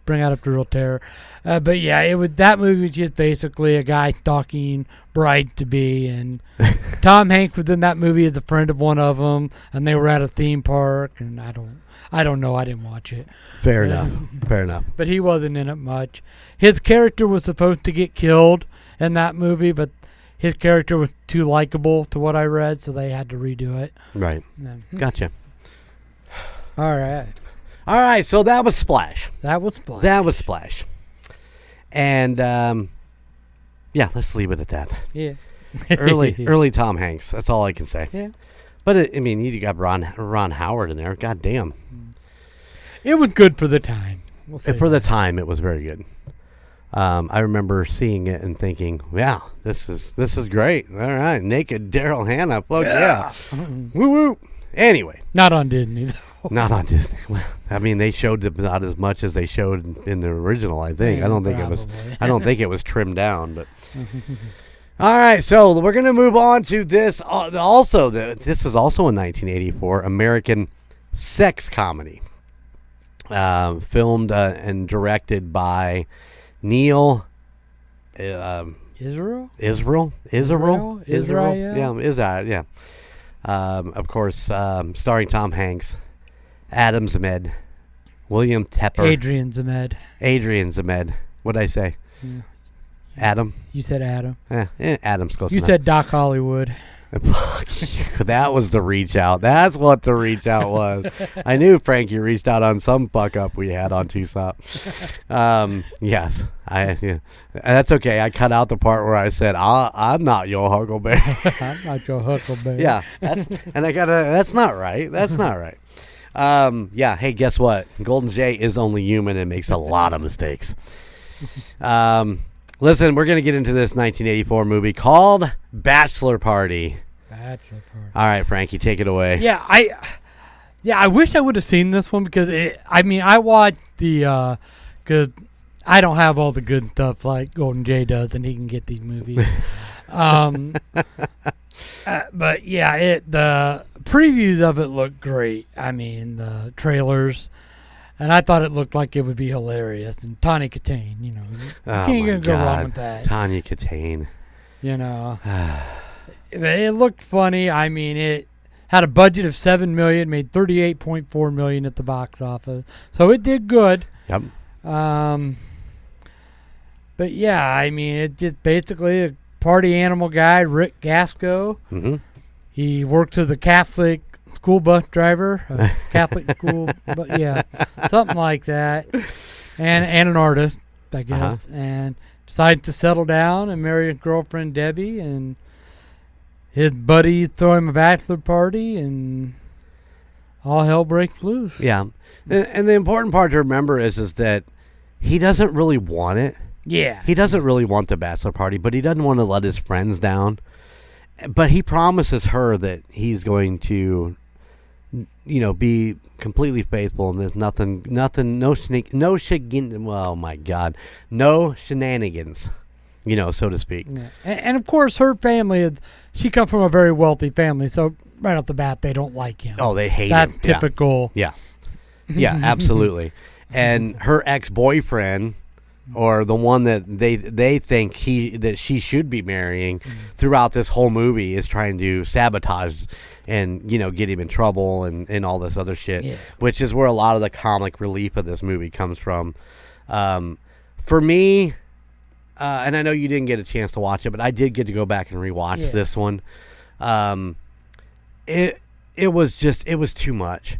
bring that up to Real Terror. But yeah, that movie was just basically a guy stalking bride-to-be, and Tom Hanks was in that movie as a friend of one of them, and they were at a theme park, and I don't know, I didn't watch it. Fair enough. But he wasn't in it much. His character was supposed to get killed in that movie, but his character was too likable to what I read, so they had to redo it. Right. Gotcha. All right, so that was Splash. And, yeah, let's leave it at that. Yeah. early Tom Hanks. That's all I can say. Yeah. But, you got Ron Howard in there. God damn. It was good for the time. The time, it was very good. I remember seeing it and thinking, "Yeah, this is great. All right, naked Daryl Hannah, fuck yeah, woo woo." Anyway, not on Disney though. Not on Disney. Well, they showed not as much as they showed in the original. I think. I don't think it was. I don't think it was trimmed down. But all right, so we're gonna move on to this. Also, this is also a 1984 American sex comedy, filmed and directed by Neil Israel. Yeah, is that? Yeah. Of course, starring Tom Hanks, Adam Zemed, William Tepper, Adrian Zemed. What'd I say? Yeah. Adam. You said Adam. Adam's close. You said Doc Hollywood. That was the reach out. That's what the reach out was. I knew Frankie reached out on some fuck up we had on Two-Stop. Yes, that's okay. I cut out the part where I said, "I'm not your Huckleberry." I'm not your Huckleberry. Yeah, that's not right. That's not right. Yeah. Hey, guess what? Golden J is only human and makes a lot of mistakes. Listen, we're going to get into this 1984 movie called Bachelor Party. Bachelor Party. All right, Frankie, take it away. Yeah, I wish I would have seen this one because I watched the because I don't have all the good stuff like Golden J does, and he can get these movies. But yeah, the previews of it looked great. I mean, the trailers, and I thought it looked like it would be hilarious. And Tawny Katane, you can't go wrong with that. Tawny Katane. It looked funny. I mean, it had a budget of $7 million, made $38.4 million at the box office, so it did good. Yep. But yeah, I mean, it just basically a party animal guy, Rick Gasco. Mm-hmm. He works as a Catholic school bus driver, a Catholic school, but yeah, something like that, and an artist, I guess, and decided to settle down and marry his girlfriend Debbie, and his buddies throw him a bachelor party, and all hell breaks loose. Yeah, and the important part to remember is that he doesn't really want it. Yeah. He doesn't really want the bachelor party, but he doesn't want to let his friends down. But he promises her that he's going to, be completely faithful, and there's nothing, no shenanigans, so to speak. Yeah. And of course, her family, she comes from a very wealthy family, so right off the bat, they don't like him. Oh, they hate him. That typical. Yeah. Yeah, absolutely. And her ex-boyfriend, or the one that they think that she should be marrying, throughout this whole movie is trying to sabotage and get him in trouble and all this other shit, which is where a lot of the comic relief of this movie comes from. For me, and I know you didn't get a chance to watch it, but I did get to go back and rewatch this one. It was too much.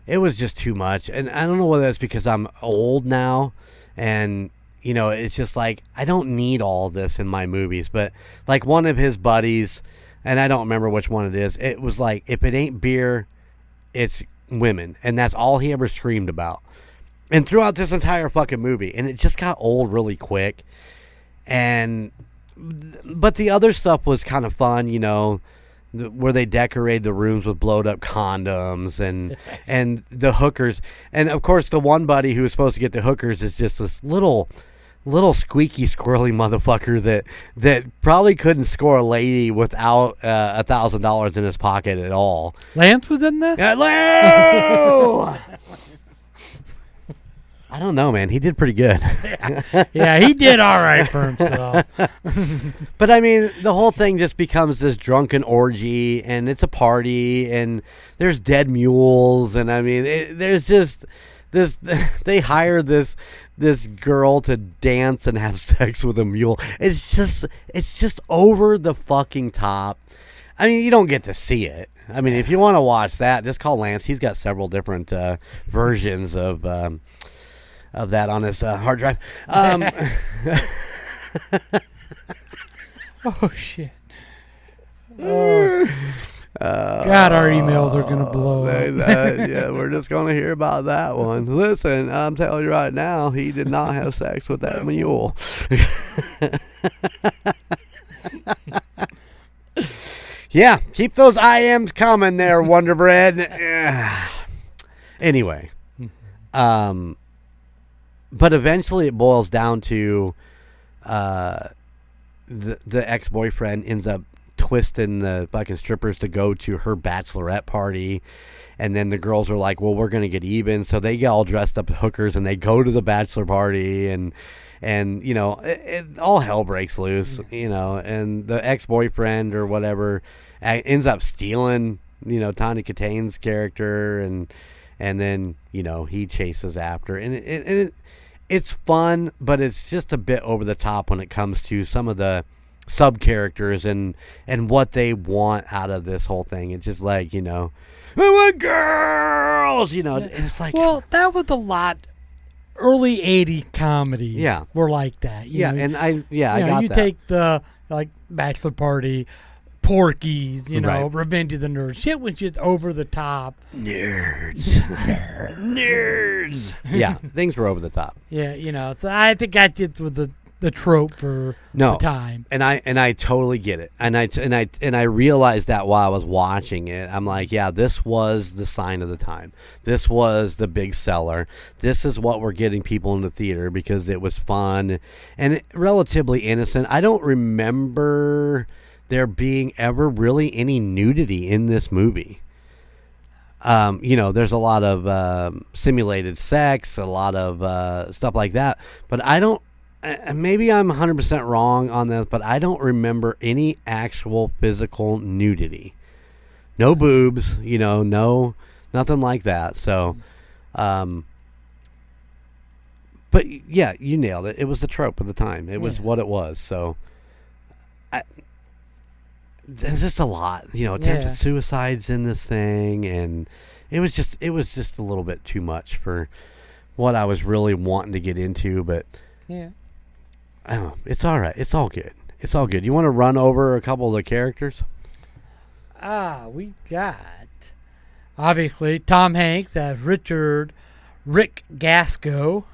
It was just too much, and I don't know whether it's because I'm old now, and it's just like, I don't need all this in my movies. But like one of his buddies, and I don't remember which one it is, it was like, if it ain't beer, it's women. And that's all he ever screamed about. And throughout this entire fucking movie. And it just got old really quick. But the other stuff was kind of fun, where they decorate the rooms with blowed up condoms and the hookers. And of course, the one buddy who was supposed to get the hookers is just this little squeaky, squirrely motherfucker that probably couldn't score a lady without $1,000 in his pocket at all. Lance was in this? Hello! I don't know, man. He did pretty good. Yeah, he did all right for himself. But I mean, the whole thing just becomes this drunken orgy, and it's a party, and there's dead mules, and I mean, there's just this. They hire this girl to dance and have sex with a mule. It's just over the fucking top. I mean, you don't get to see it. I mean, if you want to watch that, just call Lance. He's got several different versions of that on his hard drive. Oh shit! Oh. God, our emails are gonna blow up. Yeah, we're just gonna hear about that one. Listen, I'm telling you right now, he did not have sex with that mule. Yeah, keep those IMs coming there, Wonder Bread. Anyway, but eventually it boils down to the ex-boyfriend ends up twisting the fucking strippers to go to her bachelorette party, and then the girls are like, well, we're gonna get even, so they get all dressed up as hookers and they go to the bachelor party, and all hell breaks loose, and the ex-boyfriend or whatever ends up stealing Tawny Katane's character, and then he chases after, and it's fun, but it's just a bit over the top when it comes to some of the sub characters and what they want out of this whole thing. It's just like, I want girls, it's like, well, that was a lot. Early 80s comedies were like that. I got you that. take the Bachelor Party, Porky's, Right. Revenge of the Nerds. Shit was just over the top. Nerds. Yeah, things were over the top. Yeah, so I think that just was the the trope for the time. And I totally get it. And I realized that while I was watching it. I'm like, yeah, this was the sign of the time. This was the big seller. This is what we're getting people in the theater because it was fun and relatively innocent. I don't remember there being ever really any nudity in this movie. There's a lot of simulated sex, a lot of stuff like that. But I don't, maybe I'm 100% wrong on this, but I don't remember any actual physical nudity. No boobs, no, nothing like that. So, but yeah, you nailed it. It was the trope of the time. It was what it was. So, there's just a lot, attempted suicides in this thing, and it was just a little bit too much for what I was really wanting to get into. But yeah, I don't know. It's all right. It's all good. It's all good. You want to run over a couple of the characters? We got obviously Tom Hanks as Rick Gasco,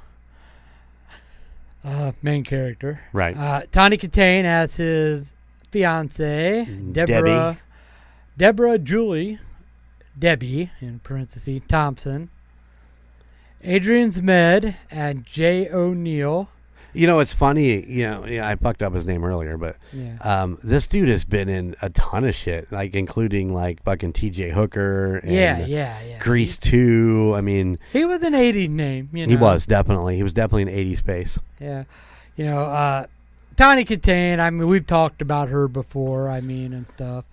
main character. Right. Tawny Kitaen as his fiance, Deborah Julie, Debbie in parentheses Thompson, Adrian Zmed and Jay O'Neill. It's funny. I fucked up his name earlier, but this dude has been in a ton of shit, like including like fucking T.J. Hooker. And Grease 2. I mean, he was an '80s name. He was definitely. He was definitely an '80s face. Yeah, Tawny Kitaen, I mean, we've talked about her before, and stuff.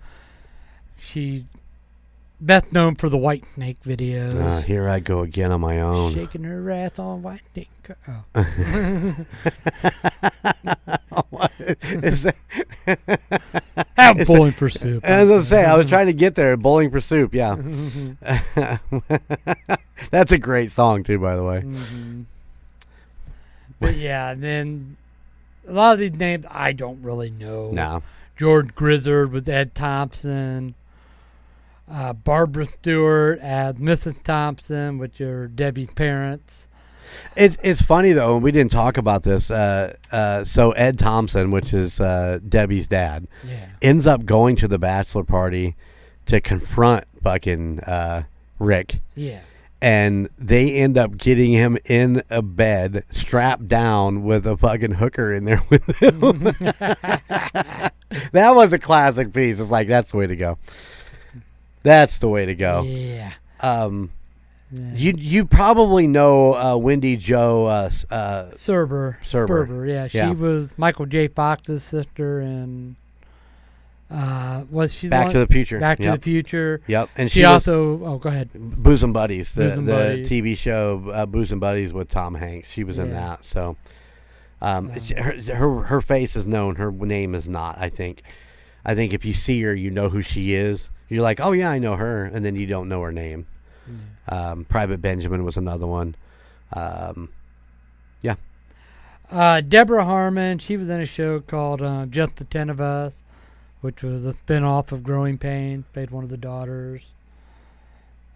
She's best known for the White Snake videos. Here I go again on my own. Shaking her ass on White Snake. What is that? Bowling for Soup. I was going to say, I was trying to get there. Bowling for Soup, yeah. That's a great song, too, by the way. Mm-hmm. But yeah, and then a lot of these names I don't really know. No. George Grizzard with Ed Thompson. Barbara Stewart as Mrs. Thompson, which are Debbie's parents. It's funny, though, and we didn't talk about this. So Ed Thompson, which is Debbie's dad, ends up going to the bachelor party to confront fucking Rick. Yeah. And they end up getting him in a bed, strapped down with a fucking hooker in there with him. That was a classic piece. It's like, that's the way to go. That's the way to go. Yeah. You probably know Wendy Jo Serber. Yeah, she was Michael J. Fox's sister, and was she Back to the Future? Back to the Future. Yep, and she also. Oh, go ahead. Bosom Buddies, the Buddies. TV show Bosom Buddies with Tom Hanks. She was in that. So, her face is known. Her name is not. I think if you see her, you know who she is. You're like, oh yeah, I know her, and then you don't know her name. Private Benjamin was another one. Deborah Harmon, she was in a show called Just the 10 of Us, which was a spin-off of Growing Pains, played one of the daughters.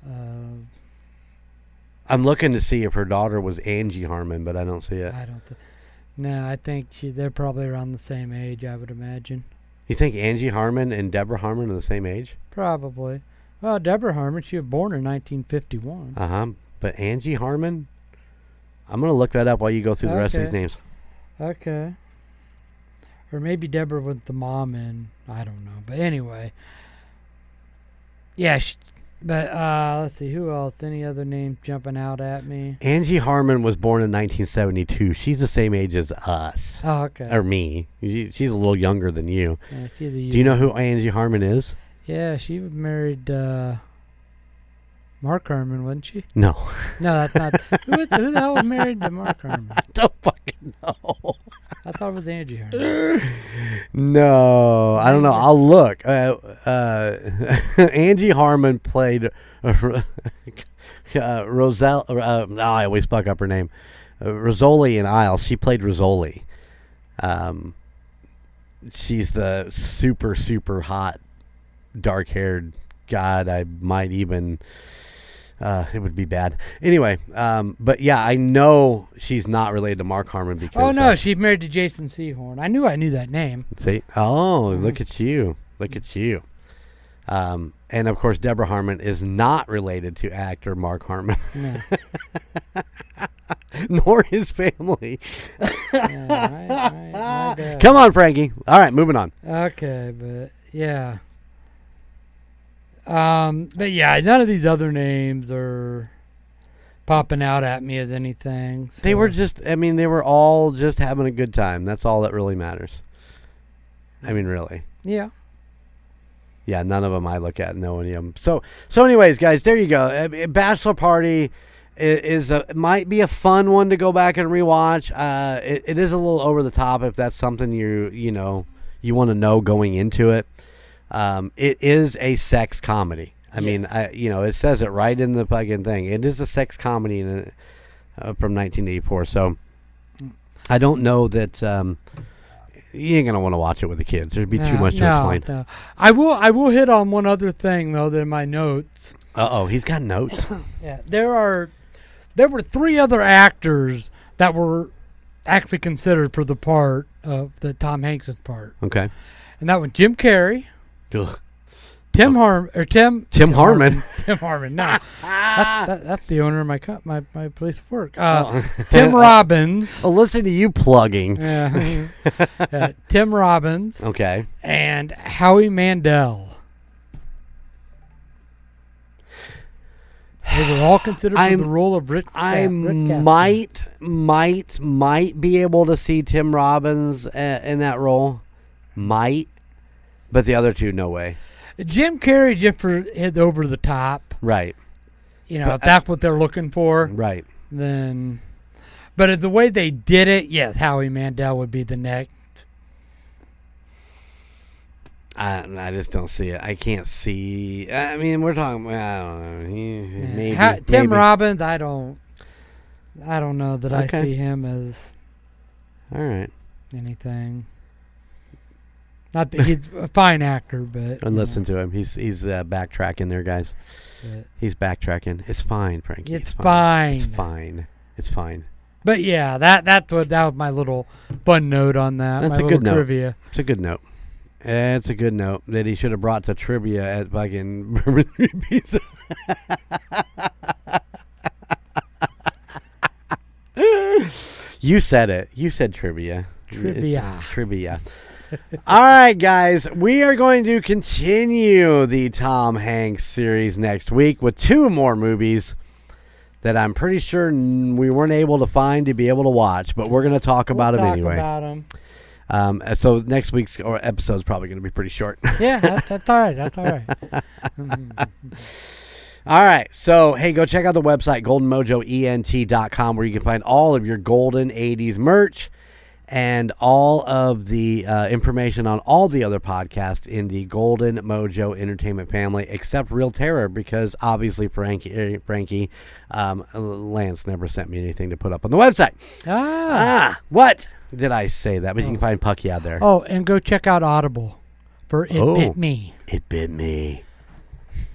I'm looking to see if her daughter was Angie Harmon, but I don't see it. No, I think they're probably around the same age, I would imagine. You think Angie Harmon and Deborah Harmon are the same age? Probably. Well, Deborah Harmon, she was born in 1951. But Angie Harmon? I'm going to look that up while you go through the rest of these names. Okay. Or maybe Deborah was the mom in, I don't know. But anyway. Yeah, let's see, who else? Any other names jumping out at me? Angie Harmon was born in 1972. She's the same age as us. Oh, okay. Or me. She's a little younger than you. Yeah, she's Do you know who Angie Harmon is? Yeah, she married Mark Harmon, wasn't she? No. No, that's not. Who the hell was married to Mark Harmon? I don't fucking know. I thought it was Angie Harmon. No, I don't know. I'll look. Angie Harmon played Roselle. I always fuck up her name. Rizzoli in Isles. She played Rizzoli. She's the super, super hot, dark-haired god. I might even It would be bad. Anyway, but yeah, I know she's not related to Mark Harmon because. Oh no, she's married to Jason Sehorn. I knew that name. See? Oh, look at you! Look at you! And of course, Deborah Harmon is not related to actor Mark Harmon, No. nor his family. I guess. Come on, Frankie. All right, moving on. Okay, but yeah. But yeah, none of these other names are popping out at me as anything. So. They were they were all just having a good time. That's all that really matters. I mean, really. Yeah. Yeah, none of them I look at, know any of them. So anyways, guys, there you go. Bachelor Party might be a fun one to go back and rewatch. It is a little over the top if that's something you want to know going into it. It is a sex comedy. I mean, it says it right in the fucking thing. It is a sex comedy from 1984. So I don't know that you ain't gonna want to watch it with the kids. There'd be too much to explain. No. I will hit on one other thing though. That in my notes. He's got notes. Yeah, there were 3 other actors that were actually considered for the part of the Tom Hanks' part. Okay, and that one Jim Carrey. Ugh. Tim Harmon. Tim Harmon. Tim Harmon. No, that's the owner of my place of work. Tim Robbins. Oh, listen to you plugging. Yeah. Tim Robbins. Okay. And Howie Mandel. They were all considered for the role of Rick. I Rick might be able to see Tim Robbins in that role. Might. But the other two, no way. Jim Carrey just for his over the top. Right. If that's what they're looking for. Right. Then. But the way they did it, yes, Howie Mandel would be the next. I just don't see it. I can't see. I mean, we're talking. I don't know. Maybe. Tim Robbins, I don't know that I see him as. All right. Anything. Not that he's a fine actor, but... And listen to him. He's backtracking there, guys. He's backtracking. It's fine, Frankie. It's fine. It's fine. It's fine. But yeah, that was my little fun note on that. That's my a good note. Trivia. It's a good note. It's a good note that he should have brought to trivia at fucking Bourbon Pizza. You said it. You said trivia. Trivia. All right, guys. We are going to continue the Tom Hanks series next week with 2 more movies that I'm pretty sure we weren't able to find to be able to watch, but we're going to talk about them anyway. So next week's episode is probably going to be pretty short. Yeah, that's all right. That's all right. All right. So, hey, go check out the website, goldenmojoent.com, where you can find all of your Golden 80s merch and all of the information on all the other podcasts in the Golden Mojo Entertainment family, except Real Terror, because obviously Frankie Lance never sent me anything to put up on the website. What did I say that? But you can find Pucky out there. Oh, and go check out Audible for It Bit Me. It Bit Me.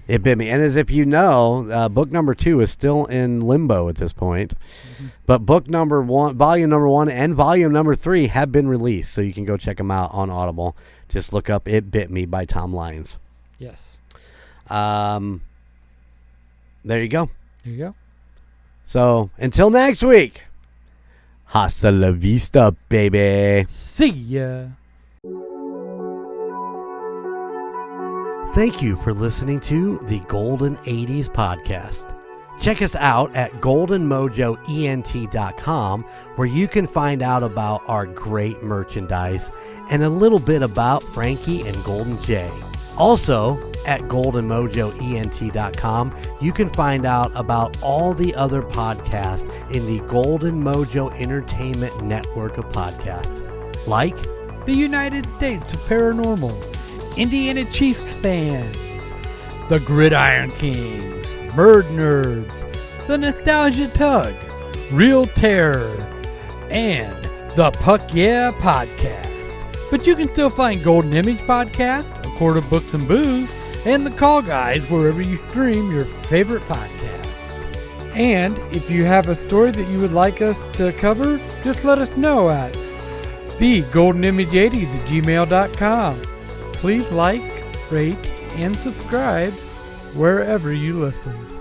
It bit me. And as if you know, book number 2 is still in limbo at this point. Mm-hmm. But book number 1, volume number 1, and volume number 3 have been released. So you can go check them out on Audible. Just look up It Bit Me by Tom Lyons. Yes. There you go. There you go. So until next week, hasta la vista, baby. See ya. Thank you for listening to the Golden 80s podcast. Check us out at goldenmojoent.com, where you can find out about our great merchandise and a little bit about Frankie and Golden J. Also, at goldenmojoent.com, you can find out about all the other podcasts in the Golden Mojo Entertainment network of podcasts, like the United States of Paranormal, Indiana Chiefs fans, the Gridiron Kingz, MurdNerds, the Nostalgia Tug, Real Terror, and the Puck Yeah Podcast. But you can still find Golden Image Podcast, A Quart of Books and Booze, and the Call Guys wherever you stream your favorite podcast. And if you have a story that you would like us to cover, just let us know at thegoldenimage80s@gmail.com. Please like, rate, and subscribe wherever you listen.